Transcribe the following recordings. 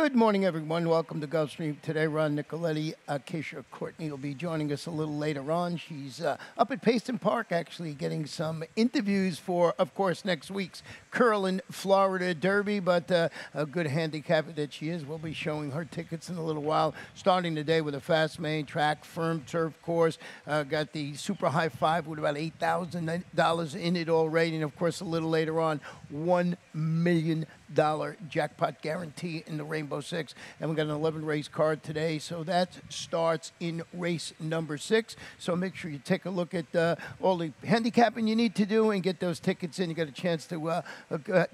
Good morning, everyone. Welcome to Gulfstream. Today, Ron Nicoletti, Keisha Courtney will be joining us a little later on. She's up at Payson Park, actually, getting some interviews for, of course, next week's Curlin, Florida Derby. But a good handicapper that she is, we'll be showing her tickets in a little while. Starting today with a fast main track, firm turf course. Got the super high five with about $8,000 in it already. And, of course, a little later on, $1 million jackpot guarantee in the Rainbow Six. And we got an 11 race card today, so that starts in race number 6. So make sure you take a look at all the handicapping you need to do and get those tickets in. You got a chance to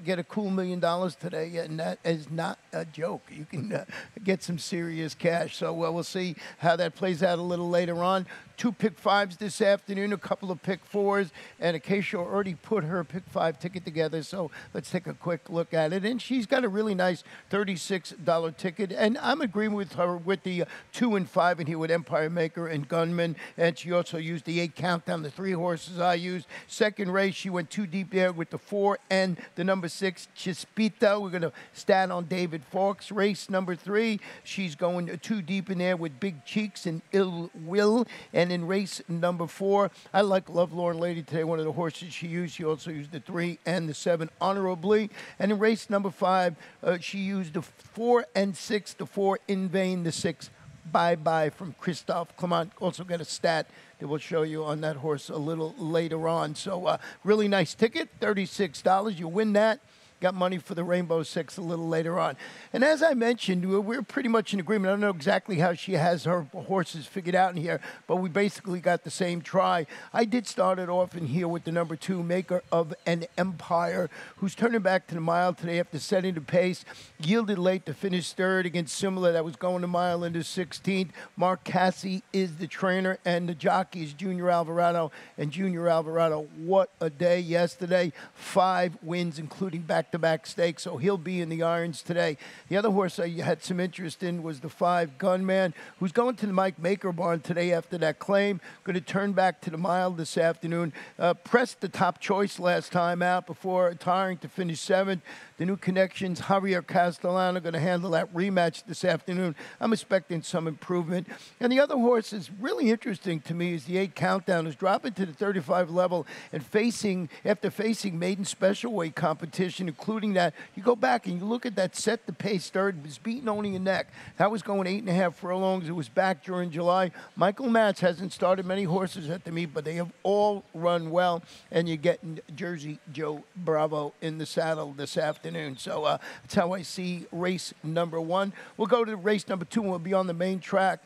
get a cool $1 million today, and that is not a joke. You can get some serious cash. So we'll see how that plays out a little later on. 2 pick fives this afternoon, a couple of pick fours, and Acacia already put her pick 5 ticket together, so let's take a quick look at it. And she's got a really nice $36 ticket, and I'm agreeing with her with the 2 and 5 in here with Empire Maker and Gunman, and she also used the 8 countdown, the 3 horses I used. Second race, she went 2 deep there with the 4 and the number 6, Chispito. We're going to stand on David Fawkes. Race number 3, she's going 2 deep in there with Big Cheeks and Ill Will. And in race number 4, I like Lovelorn Lady today, one of the horses she used. She also used the 3 and the 7 honorably. And in race number 5, she used the 4 and 6, the 4 in vain, the 6 bye-bye from Christophe Clement. Also got a stat that we'll show you on that horse a little later on. So really nice ticket, $36. You win that. Got money for the Rainbow Six a little later on. And as I mentioned, we're pretty much in agreement. I don't know exactly how she has her horses figured out in here, but we basically got the same try. I did start it off in here with the number 2, Maker of an Empire, who's turning back to the mile today after setting the pace. Yielded late to finish third against Similar that was going the mile into 16th. Mark Cassie is the trainer, and the jockey is Junior Alvarado. And Junior Alvarado, what a day yesterday. 5 wins, including back-to-back stakes, so he'll be in the irons today. The other horse I had some interest in was the 5 Gunman, who's going to the Mike Maker barn today after that claim. Going to turn back to the mile this afternoon. Pressed the top choice last time out before retiring to finish 7th. The new connections, Javier Castellano, going to handle that rematch this afternoon. I'm expecting some improvement. And the other horse is really interesting to me is the 8 countdown, is dropping to the 35 level and after facing maiden special weight competition, including that, you go back and you look at that set the pace third, was beaten only a neck. That was going 8.5 furlongs. It was back during July. Michael Matz hasn't started many horses at the meet, but they have all run well, and you're getting Jersey Joe Bravo in the saddle this afternoon. So that's how I see race number 1. We'll go to race number 2, and we'll be on the main track.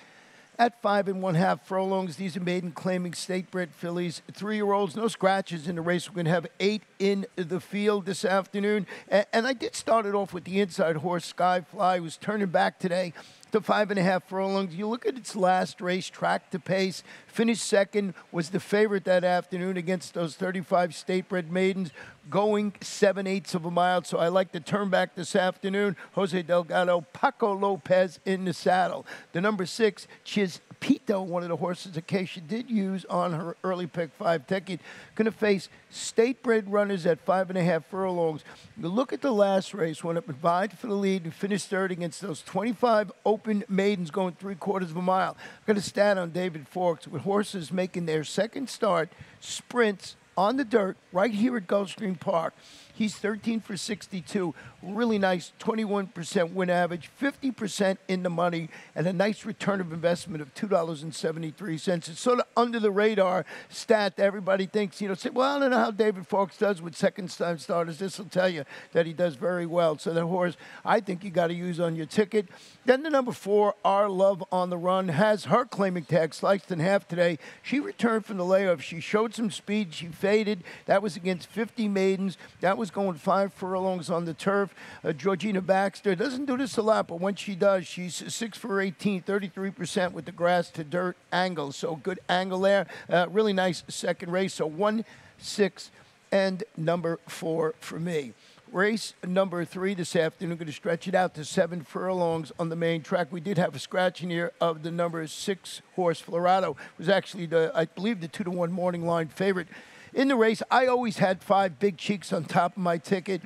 At 5 1/2 furlongs, these are maiden claiming state-bred fillies, 3-year-olds, no scratches in the race. We're going to have 8 in the field this afternoon. And I did start it off with the inside horse, Skyfly, who's turning back today to 5 1/2 furlongs. You look at its last race, track to pace, finished second, was the favorite that afternoon against those 35 state-bred maidens, going 7/8 of a mile. So I like to turn back this afternoon. Jose Delgado, Paco Lopez in the saddle. The number 6, Chispito, one of the horses Acacia did use on her early pick 5 ticket, going to face state-bred runners at 5 1/2 furlongs. You look at the last race when it vied for the lead and finished third against those 25 open maidens going 3/4 of a mile. I'm going to stand on David Fawkes with horses making their second start, sprints on the dirt right here at Gulfstream Park. He's 13 for 62, really nice 21% win average, 50% in the money, and a nice return of investment of $2.73. It's sort of under the radar stat that everybody thinks, say, well, I don't know how David Fawkes does with second-time starters. This will tell you that he does very well. So that horse, I think you got to use on your ticket. Then the number 4, Our Love on the Run, has her claiming tag sliced in half today. She returned from the layoff. She showed some speed. She faded. That was against 50 maidens. That was going 5 furlongs on the turf. Georgina Baxter doesn't do this a lot, but when she does, she's 6 for 18, 33% with the grass to dirt angle. So good angle there. Really nice second race. So 1, 6, and number 4 for me. Race number 3 this afternoon, going to stretch it out to 7 furlongs on the main track. We did have a scratch in here of the number 6 horse, Florado. It was actually, I believe, the 2-1 morning line favorite. In the race, I always had 5 Big Cheeks on top of my ticket.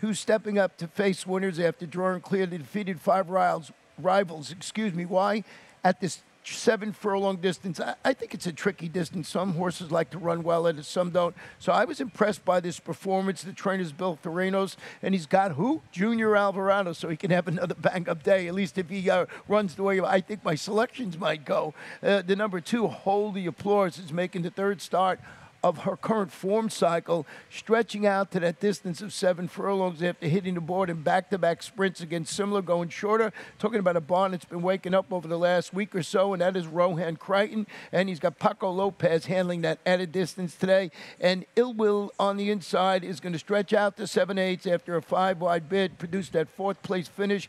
who's stepping up to face winners after drawing clear the defeated five rivals. Why? At this 7 furlong distance. I think it's a tricky distance. Some horses like to run well at it, some don't. So I was impressed by this performance. The trainer's Bill Theranos, and he's got who? Junior Alvarado, so he can have another bang-up day, at least if he runs the way I think my selections might go. The number 2, Hold the Applause, is making the 3rd start of her current form cycle, stretching out to that distance of 7 furlongs after hitting the board in back-to-back sprints against similar, going shorter. Talking about a barn that's been waking up over the last week or so, and that is Rohan Crichton, and he's got Paco Lopez handling that added distance today. And Ill Will on the inside is going to stretch out to 7/8 after a 5-wide bid, produced that 4th-place finish.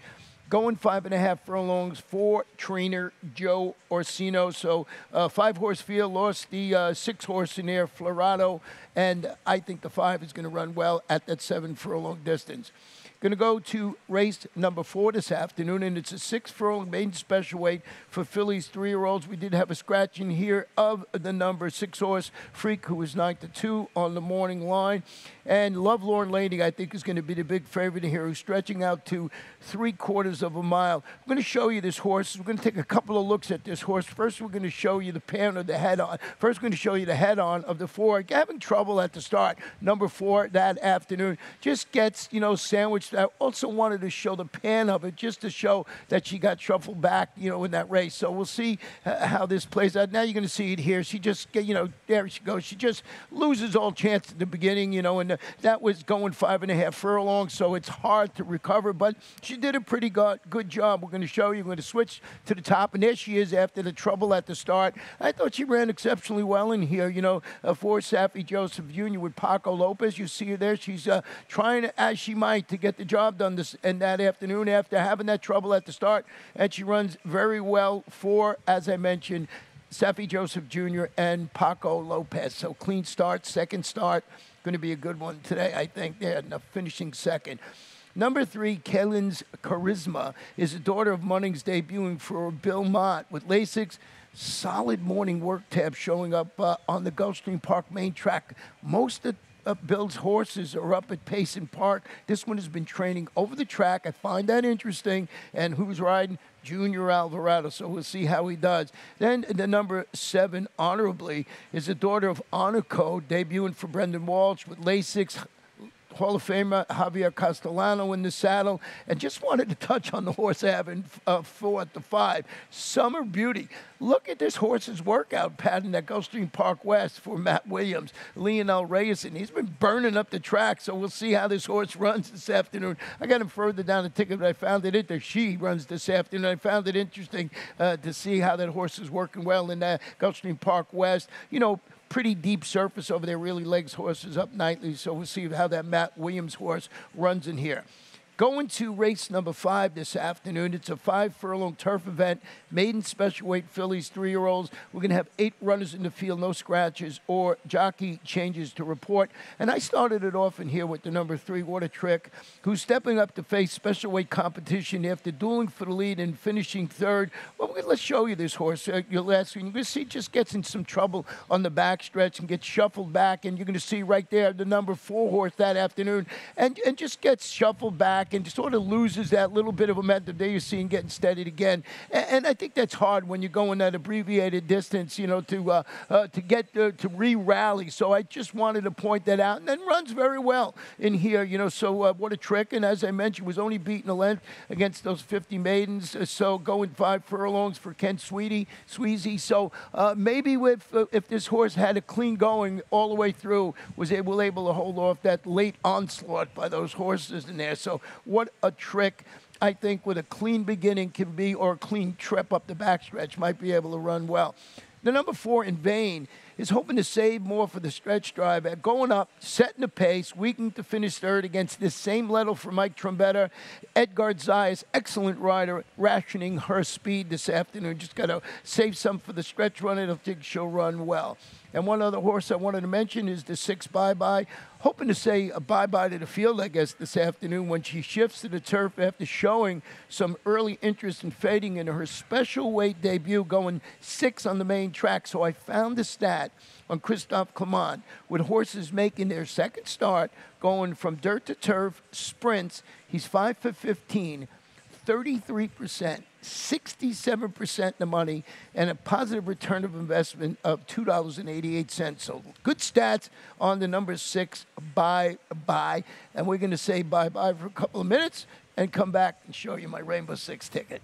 Going 5.5 furlongs for trainer Joe Orsino. So 5-horse field, lost the 6-horse in there, Florado, and I think the 5 is going to run well at that 7-furlong distance. Going to go to race number 4 this afternoon, and it's a 6-furlong maiden special weight for fillies 3-year-olds. We did have a scratch in here of the number 6-horse Freak, who was 9-2 on the morning line. And Lovelorn Lady, I think, is going to be the big favorite here, who's stretching out to 3/4 of a mile. I'm going to show you this horse. We're going to take a couple of looks at this horse. First, we're going to show you the pan or the head-on. First, we're going to show you the head-on of the 4. Having trouble at the start. Number 4 that afternoon just gets, sandwiched. I also wanted to show the pan of it just to show that she got shuffled back, in that race. So we'll see how this plays out. Now you're going to see it here. She just, there she goes. She just loses all chance at the beginning, and that was going 5.5 furlongs, so it's hard to recover, but she did a pretty good job. We're going to show you. We're going to switch to the top, and there she is after the trouble at the start. I thought she ran exceptionally well in here, for Saffie Joseph Jr. with Paco Lopez. You see her there. She's trying, as she might, to get the job done that afternoon after having that trouble at the start, and she runs very well for, as I mentioned, Saffie Joseph Jr. and Paco Lopez. So clean start, 2nd start. Going to be a good one today, I think. They're finishing 2nd. Number 3, Kalen's Charisma, is the daughter of Munnings, debuting for Bill Mott with Lasix. Solid morning work tab showing up on the Gulfstream Park main track. Most of Bill's horses are up at Payson Park. This one has been training over the track. I find that interesting. And who's riding? Junior Alvarado, so we'll see how he does. Then the number 7, Honorably, is the daughter of Honor Code, debuting for Brendan Walsh with Lasix. Hall of Famer Javier Castellano in the saddle. And just wanted to touch on the horse having 4 at the 5. Summer Beauty. Look at this horse's workout pattern at Gulfstream Park West for Matt Williams, Lionel Reyes, and he's been burning up the track, so we'll see how this horse runs this afternoon. I got him further down the ticket, but I found it interesting. She runs this afternoon. I found it interesting to see how that horse is working well in Gulfstream Park West. Pretty deep surface over there, really legs horses up nightly, so we'll see how that Matt Williams horse runs in here. Going to race number 5 this afternoon. It's a 5-furlong turf event, maiden special weight fillies 3-year-olds. We're going to have 8 runners in the field, no scratches or jockey changes to report. And I started it off in here with the number 3, What a Trick, who's stepping up to face special weight competition after dueling for the lead and finishing 3rd. Well, let's show you this horse. You'll ask, you're going to see just gets in some trouble on the backstretch and gets shuffled back. And you're going to see right there the number 4 horse that afternoon and just gets shuffled back and sort of loses that little bit of momentum there you see him getting steadied again. And I think that's hard when you're going that abbreviated distance, to get to re-rally. So I just wanted to point that out. And then runs very well in here, so What a Trick. And as I mentioned, was only beaten a length against those 50 maidens. So going 5 furlongs for Ken Sweezy. So maybe if this horse had a clean going all the way through, was able to hold off that late onslaught by those horses in there. So What a Trick, I think, with a clean beginning can be, or a clean trip up the backstretch, might be able to run well. The number 4, In Vain, is hoping to save more for the stretch drive at going up, setting the pace, weakening to finish 3rd against this same level for Mike Trombetta. Edgar Zayas, excellent rider, rationing her speed this afternoon. Just got to save some for the stretch run. I don't think she'll run well. And one other horse I wanted to mention is the 6 Bye-Bye. Hoping to say a bye-bye to the field, I guess, this afternoon when she shifts to the turf after showing some early interest in fading in her special weight debut, going 6 on the main track. So I found the stat on Christophe Clement with horses making their second start, going from dirt to turf, sprints. He's 5 for 15, 33%, 67% the money, and a positive return of investment of $2.88. So good stats on the number 6, Bye-Bye. And we're going to say bye-bye for a couple of minutes and come back and show you my Rainbow 6 ticket.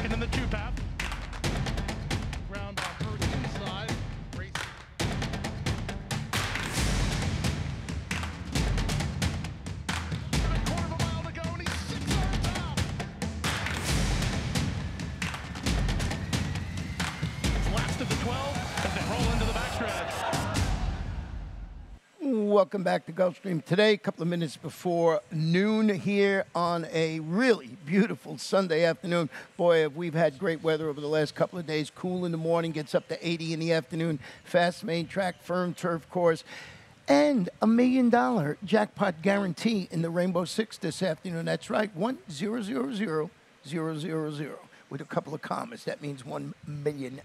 In the 2-path. Ground off first inside. Race. A quarter of a mile to go, and he's 6 yards out. It's last of the 12 as they roll into the backstretch. Welcome back to Gulfstream today, a couple of minutes before noon here on a really beautiful Sunday afternoon. Boy, have we've had great weather over the last couple of days. Cool in the morning, gets up to 80 in the afternoon. Fast main track, firm turf course. And $1 million jackpot guarantee in the Rainbow 6 this afternoon. That's right, 1000000 with a couple of commas. That means $1 million.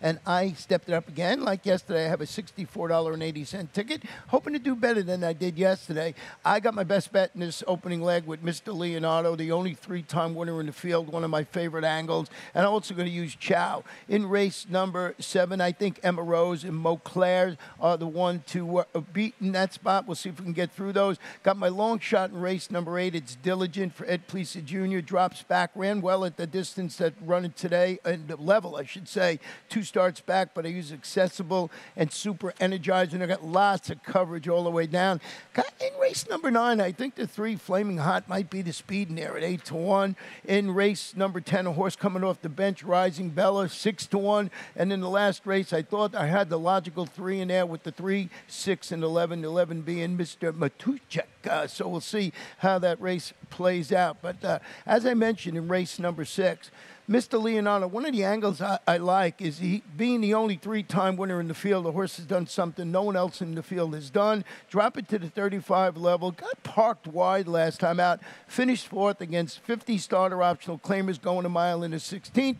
And I stepped it up again. Like yesterday, I have a $64.80 ticket, hoping to do better than I did yesterday. I got my best bet in this opening leg with Mr. Leonardo, the only 3-time winner in the field, one of my favorite angles. And I'm also going to use Chow. In race number 7, I think Emma Rose and Mauclair are the one to beat in that spot. We'll see if we can get through those. Got my long shot in race number 8. It's Diligent for Ed Plesa Jr. Drops back, ran well at the distance that running today, and the level, I should say, 2 starts back, but I use Accessible and Super Energizer. I got lots of coverage all the way down. In race number 9, I think the 3 Flaming Hot might be the speed in there at 8-1. In race number 10, a horse coming off the bench, Rising Bella, 6-1. And in the last race, I thought I had the logical 3 in there with the 3, 6, and 11. 11 being Mr. Matuszek. So we'll see how that race plays out. But as I mentioned in race number 6, Mr. Leonardo, one of the angles I like is he being the only 3-time winner in the field. The horse has done something no one else in the field has done. Drop it to the 35 level. Got parked wide last time out. Finished 4th against 50 starter optional claimers going a mile in the 16th.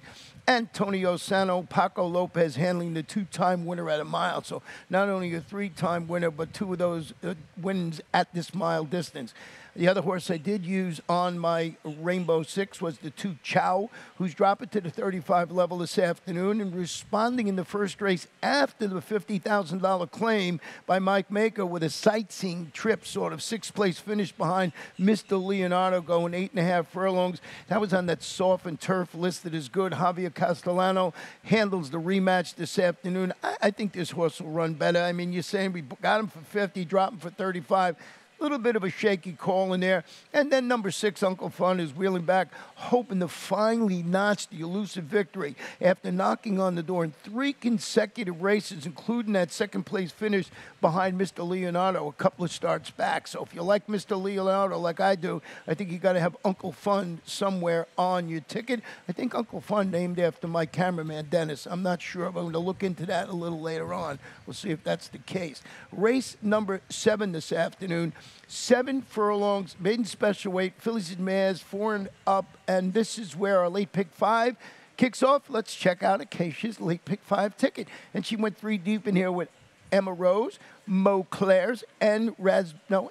Antonio Sano, Paco Lopez handling the 2-time winner at a mile. So not only a 3-time winner, but 2 of those wins at this mile distance. The other horse I did use on my Rainbow 6 was the 2 Chow, who's dropping to the 35 level this afternoon and responding in the first race after the $50,000 claim by Mike Maker with a sightseeing trip, sort of 6th place finish behind Mr. Leonardo, going 8.5 furlongs. That was on that softened turf listed as good. Javier Castellano handles the rematch this afternoon. I think this horse will run better. I mean, you're saying we got him for 50, dropped him for 35. A little bit of a shaky call in there. And then number 6, Uncle Fun, is wheeling back, hoping to finally notch the elusive victory after knocking on the door in 3 consecutive races, including that 2nd place finish behind Mr. Leonardo a couple of starts back. So if you like Mr. Leonardo like I do, I think you got to have Uncle Fun somewhere on your ticket. I think Uncle Fun named after my cameraman, Dennis. I'm not sure. I'm going to look into that a little later on. We'll see if that's the case. Race number 7 this afternoon. 7 furlongs, maiden special weight, fillies and mares, 4 and up, and this is where our late pick 5 kicks off. Let's check out Acacia's late pick 5 ticket. And she went 3 deep in here with Emma Rose, Mauclair's, and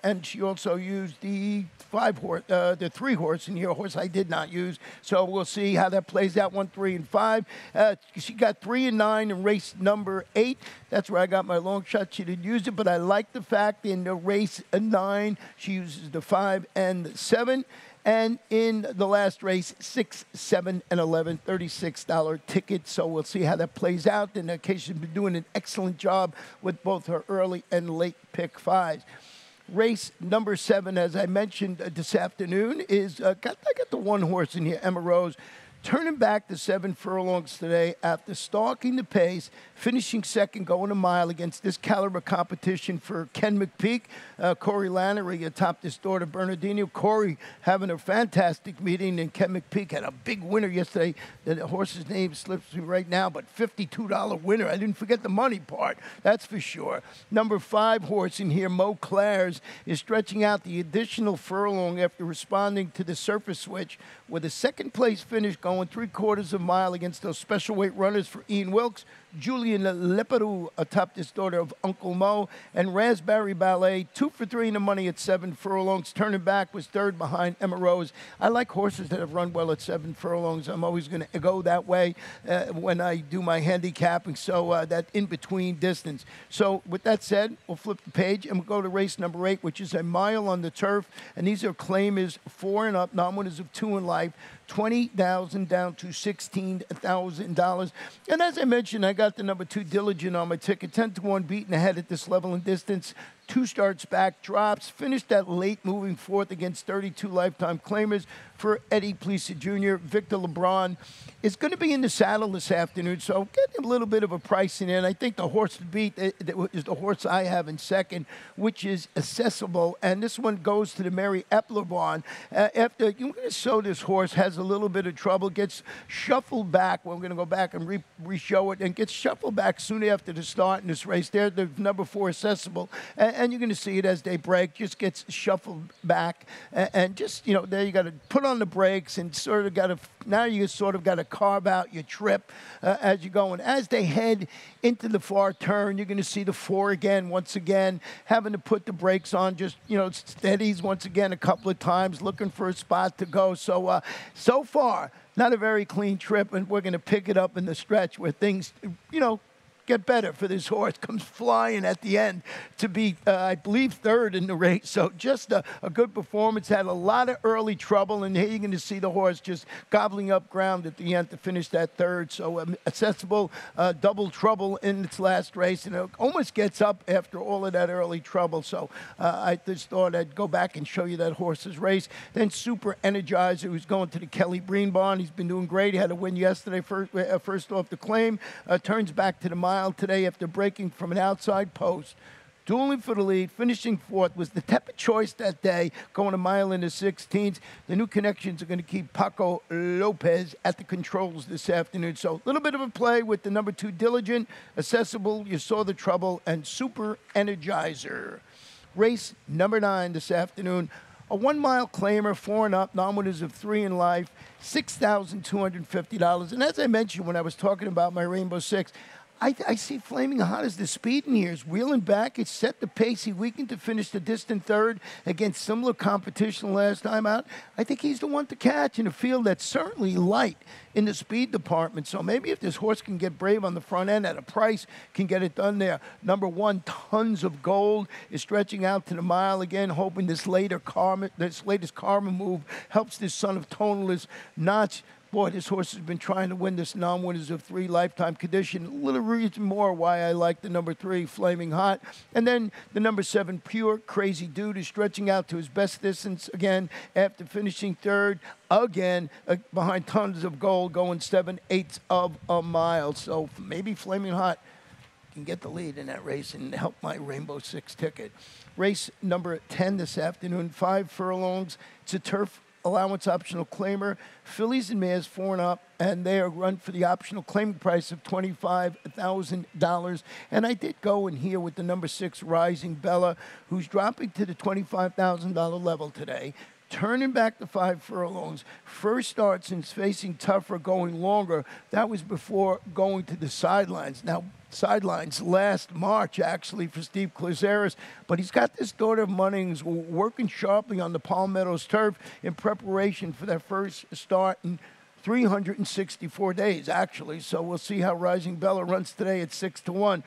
and she also used the 3 horse in here, a horse I did not use. So we'll see how that plays out, 1, 3, and 5. She got 3 and 9 in race number 8. That's where I got my long shot. She didn't use it, but I like the fact in the race 9, she uses the 5 and the 7. And in the last race, 6, 7, and 11, $36 tickets. So we'll see how that plays out. And Acacia's been doing an excellent job with both her early and late pick fives. Race number 7, as I mentioned this afternoon, is I got the one horse in here, Emma Rose, turning back to 7 furlongs today after stalking the pace, finishing second, going a mile against this caliber competition for Ken McPeak. Corey Lannery atop his daughter Bernardino. Corey having a fantastic meeting, and Ken McPeak had a big winner yesterday. The horse's name slips me right now, but $52 winner. I didn't forget the money part, that's for sure. Number 5 horse in here, Mo Clares, is stretching out the additional furlong after responding to the surface switch with a second-place finish going 3/4 of a mile against those special weight runners for Ian Wilkes, Julian Leperoux atop his daughter of Uncle Mo, and Raspberry Ballet, 2 for 3 in the money at 7 furlongs. Turning back was third behind Emma Rose. I like horses that have run well at 7 furlongs. I'm always going to go that way when I do my handicapping, so that in-between distance. So with that said, we'll flip the page and we'll go to race number 8, which is a mile on the turf. And these are claimers 4 and up, non-winners of 2 in life. $20,000 down to $16,000. And as I mentioned, I got the number 2 Diligent on my ticket, 10-1 beaten ahead at this level and distance. 2 starts back, drops, finished that late moving fourth against 32 lifetime claimers for Eddie Plesa Jr. Victor LeBron is going to be in the saddle this afternoon, so getting a little bit of a pricing in. I think the horse to beat is the horse I have in second, which is Accessible, and this one goes to the Mary Epler barn. After you're going to show this horse has a little bit of trouble, gets shuffled back. We're going to go back and re-show it, and gets shuffled back soon after the start in this race. There, the number 4 Accessible, and you're going to see it as they break, just gets shuffled back, and just, there you got to put on the brakes and sort of got to, now you sort of got to carve out your trip as you go. And as they head into the far turn, you're going to see the 4 again, once again, having to put the brakes on, just, steadies once again a couple of times, looking for a spot to go. So, so far, not a very clean trip, and we're going to pick it up in the stretch where things, get better for this horse. Comes flying at the end to be, I believe, third in the race. So just a good performance. Had a lot of early trouble, and here you're going to see the horse just gobbling up ground at the end to finish that third. So Accessible, double trouble in its last race, and it almost gets up after all of that early trouble. So I just thought I'd go back and show you that horse's race. Then Super Energizer, who's going to the Kelly Breen barn. He's been doing great. He had a win yesterday, first off the claim. Turns back to the mile today after breaking from an outside post. Dueling for the lead, finishing fourth, was the tepid choice that day, going a mile in the 16th. The new connections are going to keep Paco Lopez at the controls this afternoon. So a little bit of a play with the number 2 Diligent, Accessible, You Saw the Trouble, and Super Energizer. Race number 9 this afternoon. A 1 mile claimer, 4 and up, non-winners of 3 in life, $6,250. And as I mentioned when I was talking about my Rainbow Six, I see Flaming Hot as the speed in here. It's wheeling back. It's set the pace. He weakened to finish the distant third against similar competition last time out. I think he's the one to catch in a field that's certainly light in the speed department. So maybe if this horse can get brave on the front end at a price, can get it done there. Number 1, Tons of Gold, is stretching out to the mile again, hoping this latest karma move helps this son of Toneless notch. Boy, this horse has been trying to win this non-winners of 3 lifetime condition. A little reason more why I like the number 3, Flaming Hot. And then the number 7, Pure Crazy Dude, is stretching out to his best distance again after finishing third again behind Tons of Gold, going 7/8 of a mile. So maybe Flaming Hot can get the lead in that race and help my Rainbow Six ticket. Race number 10 this afternoon, 5 furlongs. It's a turf allowance optional claimer. Fillies and mares 4 and up, and they are run for the optional claiming price of $25,000. And I did go in here with the number 6 Rising Bella, who's dropping to the $25,000 level today. Turning back to 5 furlongs. First start since facing tougher, going longer. That was before going to the sidelines. Now, sidelines last March, actually, for Steve Clazeris. But he's got this daughter of Munnings working sharply on the Palm Meadows turf in preparation for that first start. And 364 days, actually. So we'll see how Rising Bella runs today at 6-1.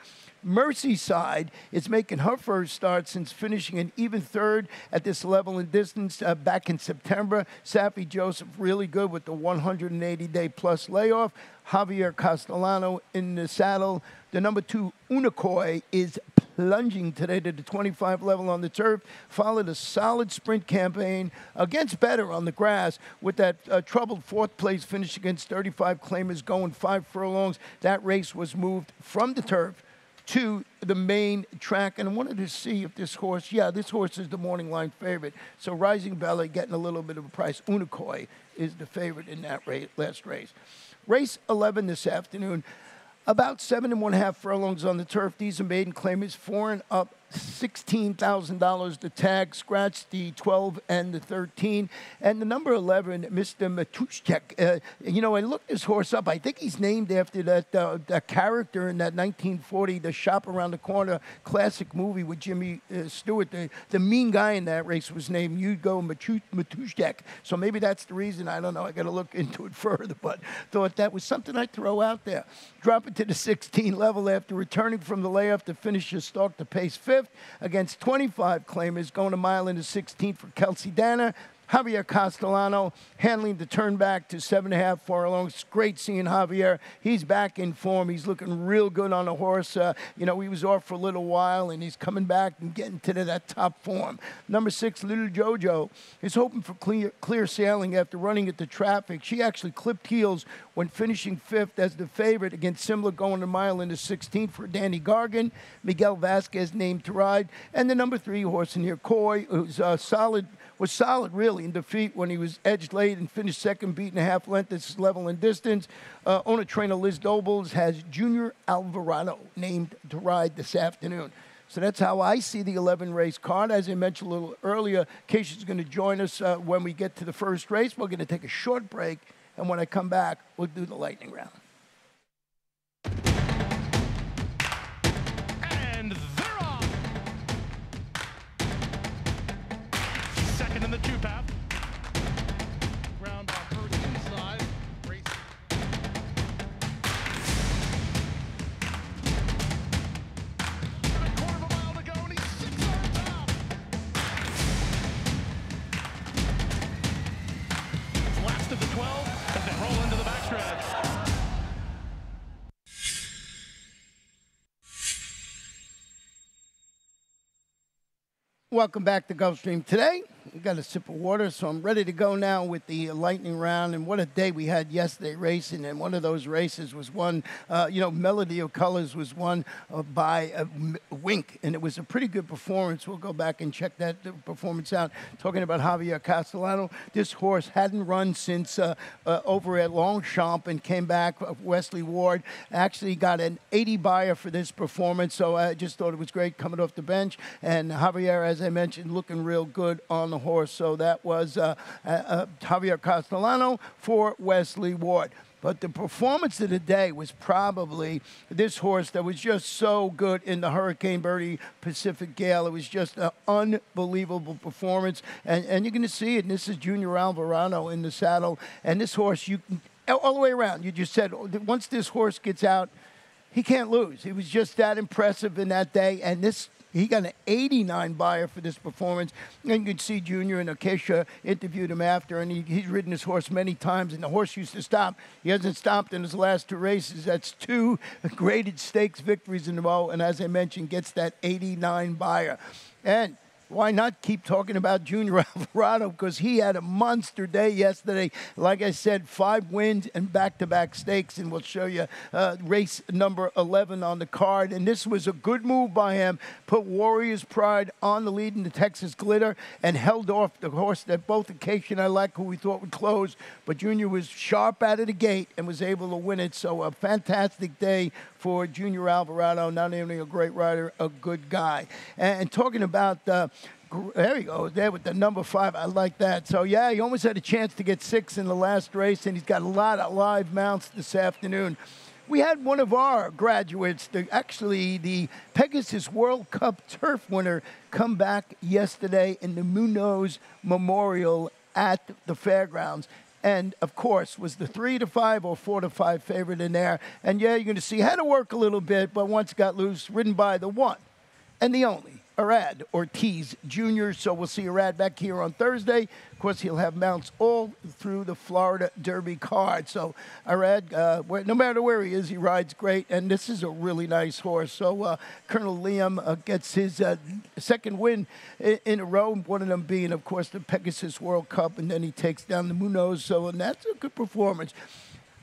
Merseyside is making her first start since finishing an even third at this level and distance back in September. Safi Joseph really good with the 180-day-plus layoff. Javier Castellano in the saddle. The number 2, Unicoi, is plunging today to the 25 level on the turf. Followed a solid sprint campaign against better on the grass with that troubled fourth place finish against 35 claimers going 5 furlongs. That race was moved from the turf to the main track, and I wanted to see if this horse, this horse is the morning line favorite. So Rising Bella getting a little bit of a price. Unicoi is the favorite in that last race. Race 11 this afternoon, about 7.5 furlongs on the turf. These are maiden claimers, 4 and up, $16,000. The tag scratched the 12 and the 13. And the number 11, Mr. Matushek. I looked this horse up. I think he's named after that character in that 1940, The Shop Around the Corner classic movie with Jimmy Stewart. The mean guy in that race was named Hugo Matushek. So maybe that's the reason. I don't know. I got to look into it further. But thought that was something I'd throw out there. Drop it to the 16 level after returning from the layoff to finish his stalk to pace 5th against 25 claimers, going a mile into 16th for Kelsey Danner. Javier Castellano handling the turn back to 7.5 furlongs. Great seeing Javier. He's back in form. He's looking real good on the horse. He was off for a little while, and he's coming back and getting to that top form. Number 6, Little Jojo, is hoping for clear sailing after running into traffic. She actually clipped heels when finishing 5th as the favorite against Simla going a mile into 16th for Danny Gargan. Miguel Vasquez named to ride. And the number 3 horse in here, Coy, who's was solid, really, in defeat when he was edged late and finished second, beaten a half length. This is level and distance. Owner trainer Liz Dobles has Junior Alvarado named to ride this afternoon. So that's how I see the 11 race card. As I mentioned a little earlier, Keisha's going to join us when we get to the first race. We're going to take a short break, and when I come back, we'll do the lightning round. And they're off. Second in the 2-path. Ground on first inside. Race. And a quarter of a mile to go, and he's 6 on top. Last of the 12 as they roll into the backstretch. Welcome back to Gulfstream. Today, we got a sip of water, so I'm ready to go now with the lightning round. And what a day we had yesterday racing. And one of those races was won, Melody of Colors was won by Wink. And it was a pretty good performance. We'll go back and check that performance out. Talking about Javier Castellano, this horse hadn't run since over at Longchamp and came back. Wesley Ward actually got an 80 buyer for this performance. So I just thought it was great coming off the bench. And Javier, as I mentioned, looking real good on the horse. So that was Javier Castellano for Wesley Ward. But the performance of the day was probably this horse that was just so good in the Hurricane Birdie Pacific Gale. It was just an unbelievable performance. And you're going to see it. And this is Junior Alvarado in the saddle. And this horse, all the way around, you just said, once this horse gets out, he can't lose. He was just that impressive in that day. And he got an 89 buyer for this performance. And you can see Junior and Acacia interviewed him after, and he's ridden his horse many times, and the horse used to stop. He hasn't stopped in his last 2 races. That's 2 graded stakes victories in a row, and as I mentioned, gets that 89 buyer. And why not keep talking about Junior Alvarado? Because he had a monster day yesterday. Like I said, 5 wins and back-to-back stakes. And we'll show you race number 11 on the card. And this was a good move by him. Put Warrior's Pride on the lead in the Texas Glitter and held off the horse that both Acacia and I like, who we thought would close. But Junior was sharp out of the gate and was able to win it. So a fantastic day for Junior Alvarado. Not only a great rider, a good guy. And talking about there he goes, there with the number 5. I like that. So, yeah, he almost had a chance to get 6 in the last race, and he's got a lot of live mounts this afternoon. We had one of our graduates, actually the Pegasus World Cup turf winner, come back yesterday in the Munoz Memorial at the fairgrounds. and, of course, was the 3-5 or 4-5 favorite in there. And, yeah, you're going to see had to work a little bit, but once it got loose, ridden by the one and the only Arad Ortiz Jr. So we'll see Arad back here on Thursday. Of course, he'll have mounts all through the Florida Derby card. So Arad, no matter where he is, he rides great. And this is a really nice horse. So Colonel Liam gets his second win in a row, one of them being, of course, the Pegasus World Cup. And then he takes down the Munoz. So and that's a good performance.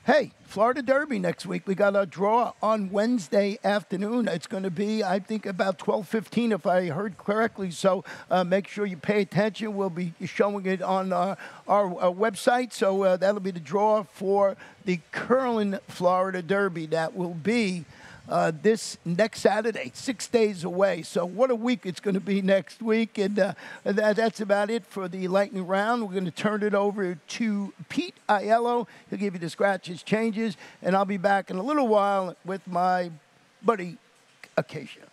Hey, Florida Derby next week. We got a draw on Wednesday afternoon. It's going to be, I think, about 12:15, if I heard correctly. So make sure you pay attention. We'll be showing it on our website. So that'll be the draw for the Curlin Florida Derby. That will be this next Saturday, 6 days away. So what a week it's going to be next week. And that's about it for the lightning round. We're going to turn it over to Pete Aiello. He'll give you the scratches, changes, and I'll be back in a little while with my buddy Acacia.